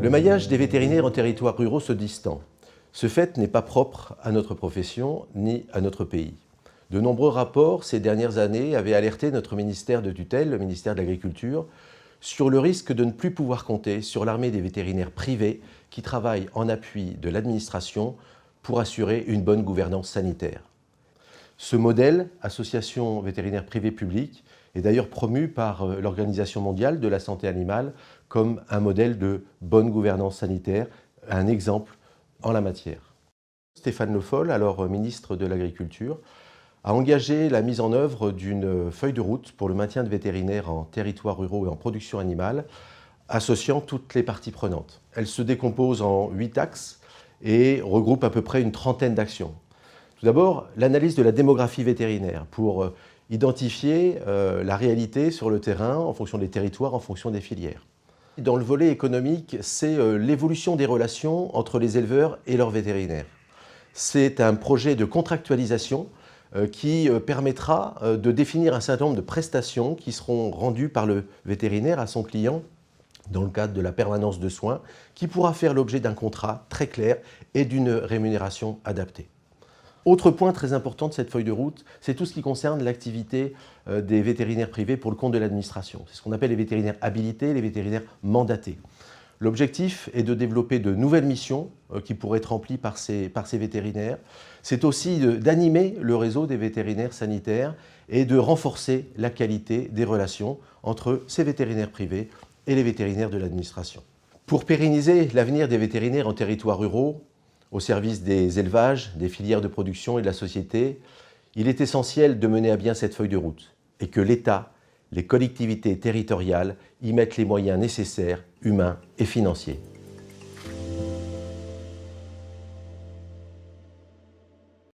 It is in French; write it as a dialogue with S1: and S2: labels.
S1: Le maillage des vétérinaires en territoires ruraux se distend. Ce fait n'est pas propre à notre profession ni à notre pays. De nombreux rapports ces dernières années avaient alerté notre ministère de tutelle, le ministère de l'Agriculture, sur le risque de ne plus pouvoir compter sur l'armée des vétérinaires privés qui travaillent en appui de l'administration pour assurer une bonne gouvernance sanitaire. Ce modèle, association vétérinaire privée publique, est d'ailleurs promu par l'Organisation mondiale de la santé animale comme un modèle de bonne gouvernance sanitaire, un exemple en la matière. Stéphane Le Foll, alors ministre de l'Agriculture, a engagé la mise en œuvre d'une feuille de route pour le maintien de vétérinaires en territoires ruraux et en production animale, associant toutes les parties prenantes. Elle se décompose en 8 axes et regroupe à peu près une trentaine d'actions. Tout d'abord, l'analyse de la démographie vétérinaire pour identifier la réalité sur le terrain en fonction des territoires, en fonction des filières. Dans le volet économique, c'est l'évolution des relations entre les éleveurs et leurs vétérinaires. C'est un projet de contractualisation qui permettra de définir un certain nombre de prestations qui seront rendues par le vétérinaire à son client dans le cadre de la permanence de soins, qui pourra faire l'objet d'un contrat très clair et d'une rémunération adaptée. Autre point très important de cette feuille de route, c'est tout ce qui concerne l'activité des vétérinaires privés pour le compte de l'administration. C'est ce qu'on appelle les vétérinaires habilités, les vétérinaires mandatés. L'objectif est de développer de nouvelles missions qui pourraient être remplies par ces vétérinaires. C'est aussi d'animer le réseau des vétérinaires sanitaires et de renforcer la qualité des relations entre ces vétérinaires privés et les vétérinaires de l'administration. Pour pérenniser l'avenir des vétérinaires en territoires ruraux, au service des élevages, des filières de production et de la société, il est essentiel de mener à bien cette feuille de route et que l'État, les collectivités territoriales y mettent les moyens nécessaires, humains et financiers.